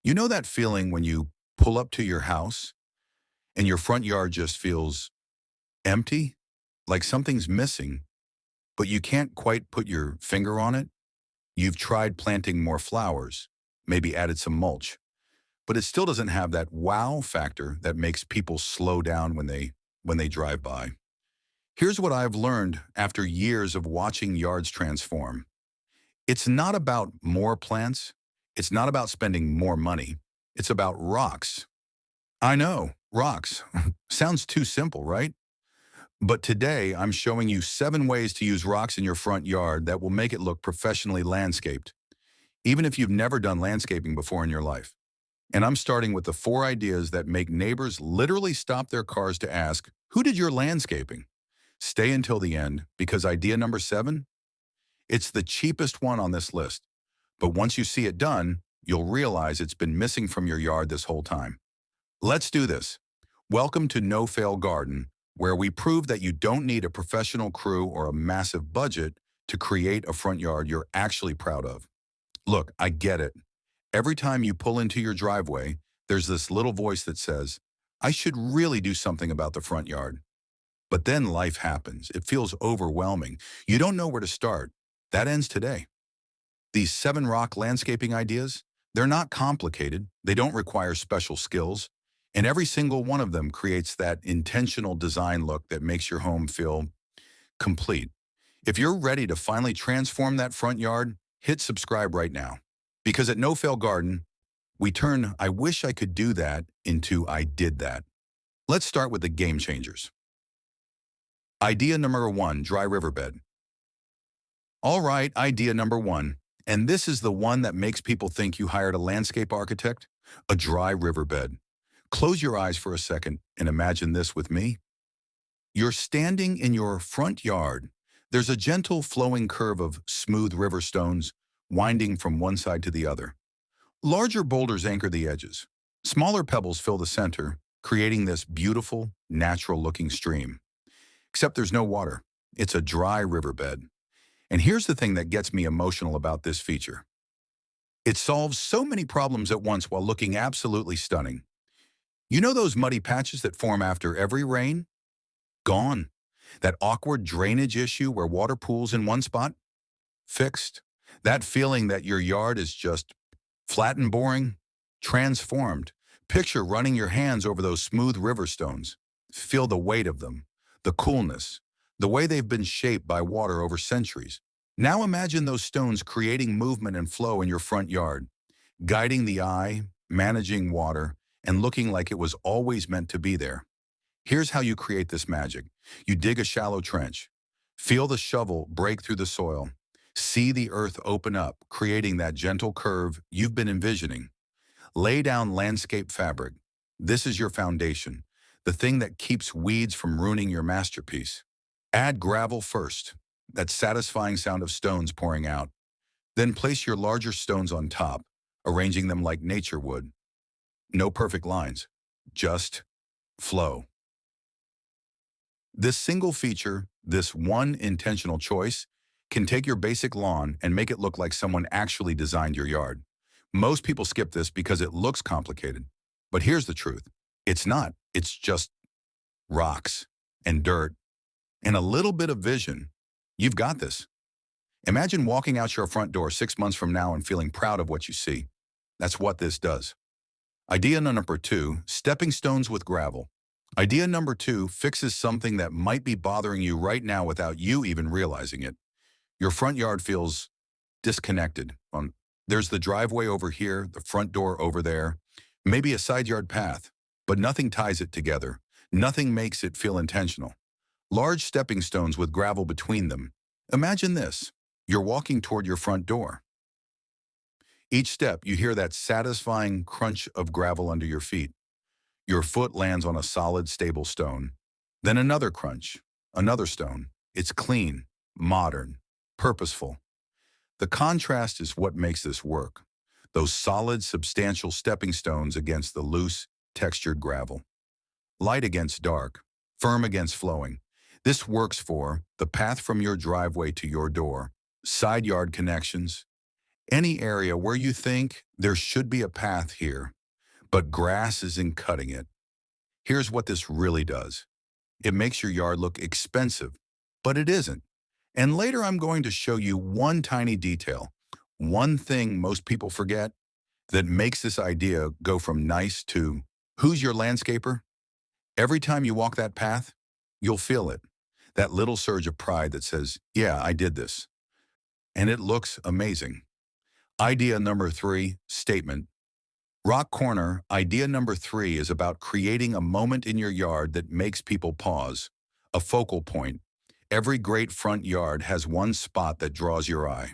You know that feeling when you pull up to your house and your front yard just feels empty, like something's missing, but you can't quite put your finger on it? You've tried planting more flowers, maybe added some mulch, but it still doesn't have that wow factor that makes people slow down when they drive by. Here's what I've learned after years of watching yards transform. It's not about more plants. It's not about spending more money. It's about rocks. I know, rocks. Sounds too simple, right? But today, I'm showing you 7 ways to use rocks in your front yard that will make it look professionally landscaped, even if you've never done landscaping before in your life. And I'm starting with the 4 ideas that make neighbors literally stop their cars to ask, who did your landscaping? Stay until the end, because idea number 7, it's the cheapest one on this list. But once you see it done, you'll realize it's been missing from your yard this whole time. Let's do this. Welcome to No Fail Garden, where we prove that you don't need a professional crew or a massive budget to create a front yard you're actually proud of. Look, I get it. Every time you pull into your driveway, there's this little voice that says, I should really do something about the front yard. But then life happens. It feels overwhelming. You don't know where to start. That ends today. These 7 rock landscaping ideas, they're not complicated. They don't require special skills. And every single one of them creates that intentional design look that makes your home feel complete. If you're ready to finally transform that front yard, hit subscribe right now. Because at No Fail Garden, we turn I wish I could do that into I did that. Let's start with the game changers. Idea number 1, dry riverbed. All right, idea number 1. And this is the one that makes people think you hired a landscape architect, a dry riverbed. Close your eyes for a second and imagine this with me. You're standing in your front yard. There's a gentle flowing curve of smooth river stones winding from one side to the other. Larger boulders anchor the edges. Smaller pebbles fill the center, creating this beautiful, natural-looking stream. Except there's no water. It's a dry riverbed. And here's the thing that gets me emotional about this feature. It solves so many problems at once while looking absolutely stunning. You know those muddy patches that form after every rain? Gone. That awkward drainage issue where water pools in one spot? Fixed. That feeling that your yard is just flat and boring? Transformed. Picture running your hands over those smooth river stones. Feel the weight of them, the coolness, the way they've been shaped by water over centuries. Now imagine those stones creating movement and flow in your front yard, guiding the eye, managing water, and looking like it was always meant to be there. Here's how you create this magic. You dig a shallow trench. Feel the shovel break through the soil. See the earth open up, creating that gentle curve you've been envisioning. Lay down landscape fabric. This is your foundation, the thing that keeps weeds from ruining your masterpiece. Add gravel first, that satisfying sound of stones pouring out. Then place your larger stones on top, arranging them like nature would. No perfect lines, just flow. This single feature, this one intentional choice, can take your basic lawn and make it look like someone actually designed your yard. Most people skip this because it looks complicated. But here's the truth. It's not. It's just rocks and dirt and a little bit of vision. You've got this. Imagine walking out your front door 6 months from now and feeling proud of what you see. That's what this does. Idea number 2, stepping stones with gravel. Idea number 2 fixes something that might be bothering you right now without you even realizing it. Your front yard feels disconnected. There's the driveway over here, the front door over there, maybe a side yard path, but nothing ties it together. Nothing makes it feel intentional. Large stepping stones with gravel between them. Imagine this. You're walking toward your front door. Each step, you hear that satisfying crunch of gravel under your feet. Your foot lands on a solid, stable stone. Then another crunch, another stone. It's clean, modern, purposeful. The contrast is what makes this work. Those solid, substantial stepping stones against the loose, textured gravel. Light against dark, firm against flowing. This works for the path from your driveway to your door, side yard connections, Any area where you think there should be a path here, but grass isn't cutting it. Here's what this really does. It makes your yard look expensive, but it isn't. And later I'm going to show you one tiny detail, one thing most people forget that makes this idea go from nice to who's your landscaper? Every time you walk that path, you'll feel it. That little surge of pride that says, yeah, I did this. And it looks amazing. Idea number 3, statement. Rock Corner, idea number 3 is about creating a moment in your yard that makes people pause, a focal point. Every great front yard has one spot that draws your eye,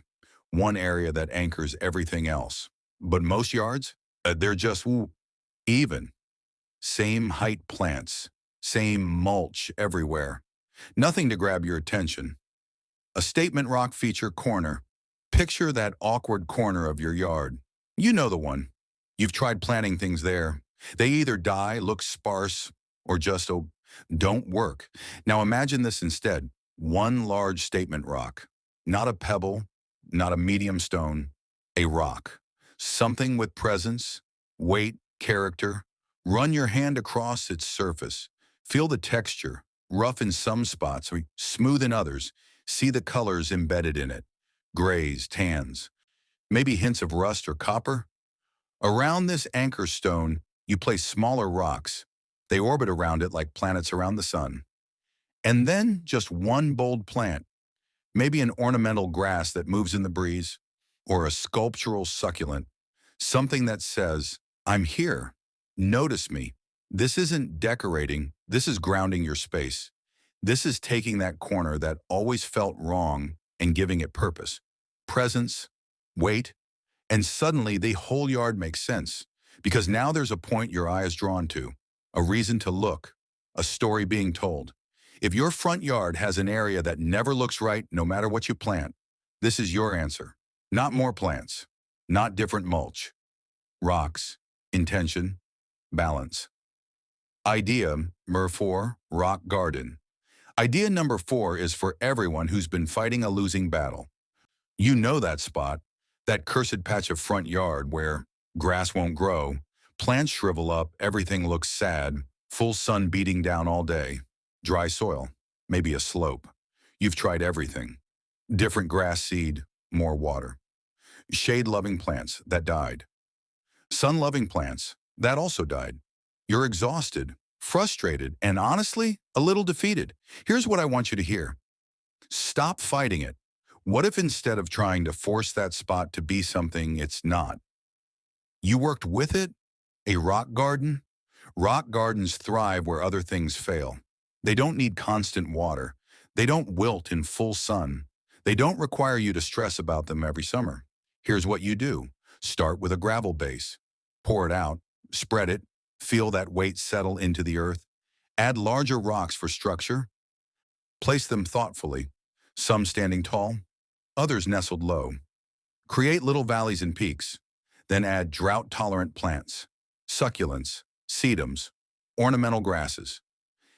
one area that anchors everything else. But most yards, they're just even. Same height plants, same mulch everywhere. Nothing to grab your attention. A statement rock feature corner. Picture that awkward corner of your yard. You know the one. You've tried planting things there. They either die, look sparse, or just don't work. Now imagine this instead. One large statement rock. Not a pebble, not a medium stone, a rock. Something with presence, weight, character. Run your hand across its surface. Feel the texture, rough in some spots or smooth in others. See the colors embedded in it. Grays, tans, maybe hints of rust or copper. Around this anchor stone, you place smaller rocks. They orbit around it like planets around the sun. And then just one bold plant, maybe an ornamental grass that moves in the breeze, or a sculptural succulent, something that says, I'm here, notice me. This isn't decorating, this is grounding your space. This is taking that corner that always felt wrong and giving it purpose, presence, weight, and suddenly the whole yard makes sense because now there's a point your eye is drawn to, a reason to look, a story being told. If your front yard has an area that never looks right no matter what you plant, this is your answer. Not more plants, not different mulch. Rocks, intention, balance. Idea number 4, rock garden. Idea number 4 is for everyone who's been fighting a losing battle. You know that spot, that cursed patch of front yard where grass won't grow, plants shrivel up, everything looks sad, full sun beating down all day, dry soil, maybe a slope. You've tried everything. Different grass seed, more water. Shade-loving plants, that died. Sun-loving plants, that also died. You're exhausted, frustrated, and honestly, a little defeated. Here's what I want you to hear. Stop fighting it. What if instead of trying to force that spot to be something it's not, you worked with it? A rock garden? Rock gardens thrive where other things fail. They don't need constant water. They don't wilt in full sun. They don't require you to stress about them every summer. Here's what you do. Start with a gravel base. Pour it out, spread it, feel that weight settle into the earth. Add larger rocks for structure. Place them thoughtfully, some standing tall, others nestled low. Create little valleys and peaks. Then add drought-tolerant plants, succulents, sedums, ornamental grasses.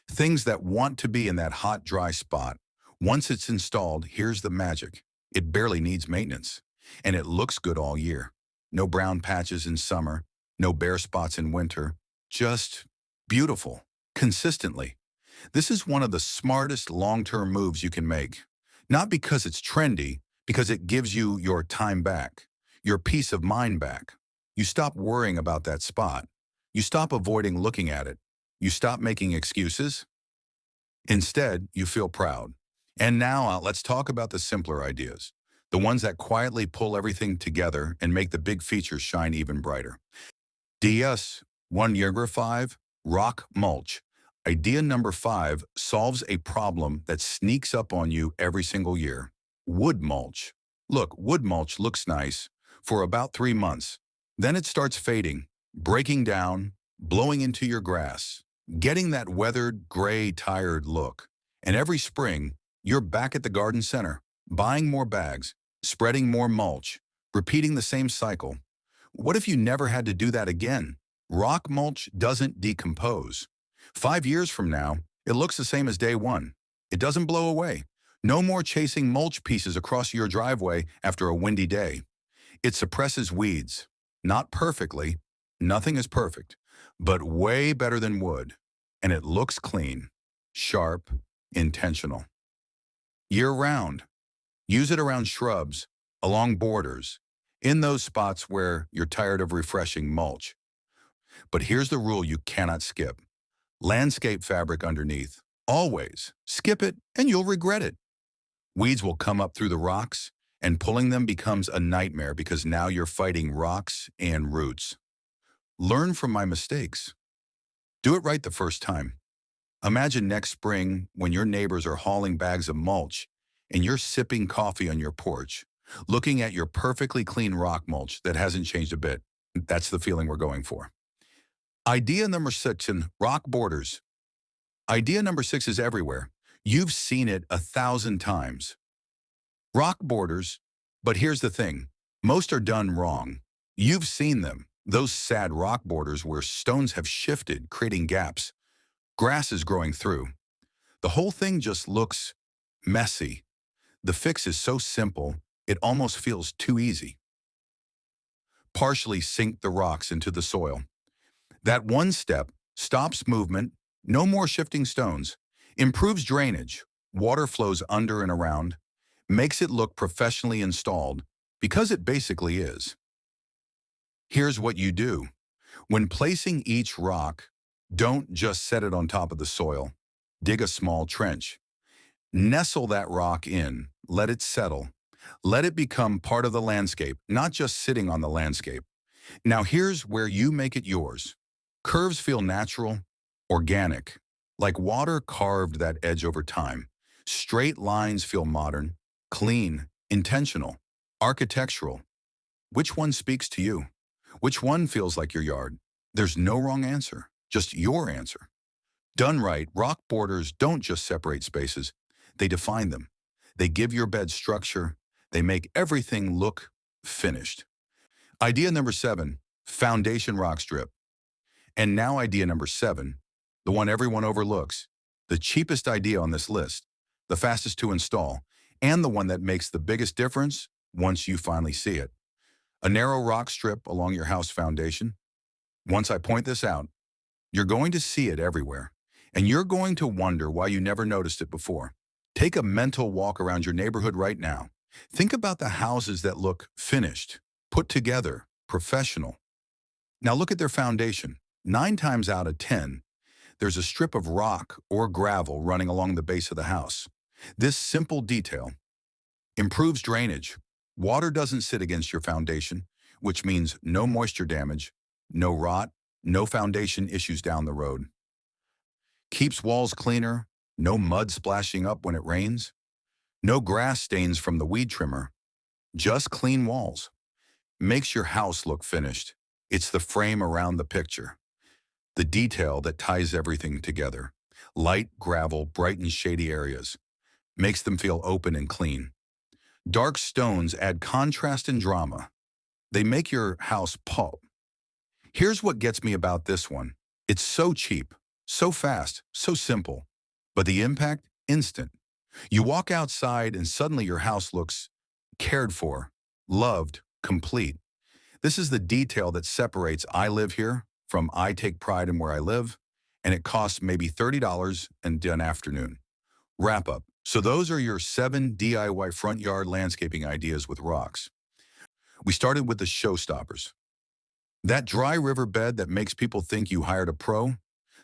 Things that want to be in that hot, dry spot. Once it's installed, here's the magic. It barely needs maintenance, and it looks good all year. No brown patches in summer, no bare spots in winter, just beautiful, consistently. This is one of the smartest long-term moves you can make. Not because it's trendy, because it gives you your time back, your peace of mind back. You stop worrying about that spot. You stop avoiding looking at it. You stop making excuses. Instead, you feel proud. And now let's talk about the simpler ideas, the ones that quietly pull everything together and make the big features shine even brighter. DS 5, rock mulch. Idea number 5 solves a problem that sneaks up on you every single year. Wood mulch. Look, wood mulch looks nice for about 3 months. Then it starts fading, breaking down, blowing into your grass, getting that weathered, gray, tired look. And every spring, you're back at the garden center, buying more bags, spreading more mulch, repeating the same cycle. What if you never had to do that again? Rock mulch doesn't decompose. 5 years from now, it looks the same as day one. It doesn't blow away. No more chasing mulch pieces across your driveway after a windy day. It suppresses weeds. Not perfectly. Nothing is perfect, but way better than wood. And it looks clean, sharp, intentional. Year-round. Use it around shrubs, along borders, in those spots where you're tired of refreshing mulch. But here's the rule you cannot skip. Landscape fabric underneath. Always. Skip it and you'll regret it. Weeds will come up through the rocks, and pulling them becomes a nightmare because now you're fighting rocks and roots. Learn from my mistakes. Do it right the first time. Imagine next spring when your neighbors are hauling bags of mulch and you're sipping coffee on your porch, looking at your perfectly clean rock mulch that hasn't changed a bit. That's the feeling we're going for. Idea number 6 in rock borders. Idea number 6 is everywhere. You've seen it 1,000 times. Rock borders, but here's the thing. Most are done wrong. You've seen them, those sad rock borders where stones have shifted, creating gaps. Grass is growing through. The whole thing just looks messy. The fix is so simple, it almost feels too easy. Partially sink the rocks into the soil. That one step stops movement, no more shifting stones, improves drainage, water flows under and around, makes it look professionally installed, because it basically is. Here's what you do. When placing each rock, don't just set it on top of the soil. Dig a small trench. Nestle that rock in, let it settle. Let it become part of the landscape, not just sitting on the landscape. Now here's where you make it yours. Curves feel natural, organic, like water carved that edge over time. Straight lines feel modern, clean, intentional, architectural. Which one speaks to you? Which one feels like your yard? There's no wrong answer, just your answer. Done right, rock borders don't just separate spaces, they define them. They give your bed structure, they make everything look finished. Idea number 7, foundation rock strip. And now idea number 7, the one everyone overlooks, the cheapest idea on this list, the fastest to install, and the one that makes the biggest difference once you finally see it. A narrow rock strip along your house foundation. Once I point this out, you're going to see it everywhere, and you're going to wonder why you never noticed it before. Take a mental walk around your neighborhood right now. Think about the houses that look finished, put together, professional. Now look at their foundation. 9 times out of 10, there's a strip of rock or gravel running along the base of the house. This simple detail improves drainage. Water doesn't sit against your foundation, which means no moisture damage, no rot, no foundation issues down the road. Keeps walls cleaner, no mud splashing up when it rains, no grass stains from the weed trimmer, just clean walls. Makes your house look finished. It's the frame around the picture, the detail that ties everything together. Light, gravel, bright and shady areas. Makes them feel open and clean. Dark stones add contrast and drama. They make your house pop. Here's what gets me about this one. It's so cheap, so fast, so simple. But the impact, instant. You walk outside and suddenly your house looks cared for, loved, complete. This is the detail that separates I live here from I take pride in where I live, and it costs maybe $30 and an afternoon. Wrap up. So those are your 7 DIY front yard landscaping ideas with rocks. We started with the showstoppers. That dry riverbed that makes people think you hired a pro,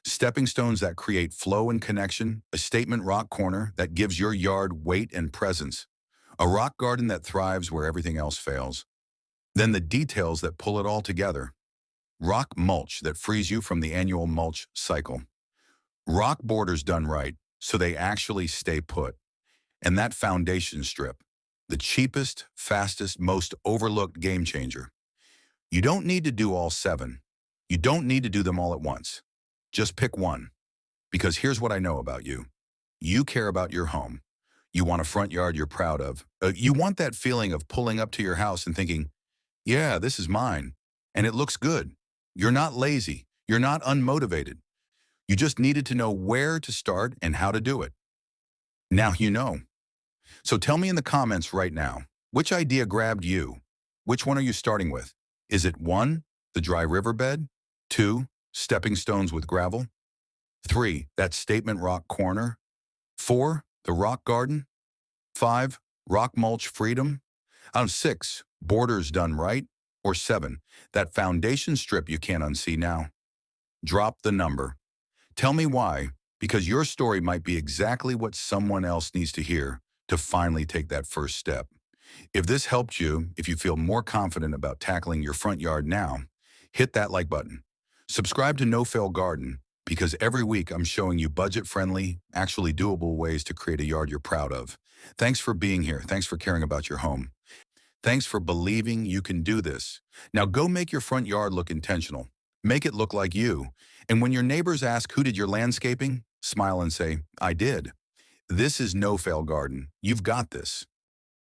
stepping stones that create flow and connection, a statement rock corner that gives your yard weight and presence, a rock garden that thrives where everything else fails. Then the details that pull it all together. Rock mulch that frees you from the annual mulch cycle. Rock borders done right, so they actually stay put. And that foundation strip, the cheapest, fastest, most overlooked game changer. You don't need to do all 7. You don't need to do them all at once. Just pick one. Because here's what I know about you. You care about your home. You want a front yard you're proud of. You want that feeling of pulling up to your house and thinking, yeah, this is mine. And it looks good. You're not lazy. You're not unmotivated. You just needed to know where to start and how to do it. Now you know. So tell me in the comments right now, which idea grabbed you? Which one are you starting with? Is it 1, the dry riverbed? 2, stepping stones with gravel? 3, that statement rock corner? 4, the rock garden? 5, rock mulch freedom? 6, borders done right? Or 7, that foundation strip you can't unsee now? Drop the number. Tell me why, because your story might be exactly what someone else needs to hear to finally take that first step. If this helped you, if you feel more confident about tackling your front yard now, hit that like button. Subscribe to No Fail Garden, because every week I'm showing you budget-friendly, actually doable ways to create a yard you're proud of. Thanks for being here. Thanks for caring about your home. Thanks for believing you can do this. Now go make your front yard look intentional. Make it look like you. And when your neighbors ask, who did your landscaping? Smile and say, I did. This is No Fail Garden. You've got this.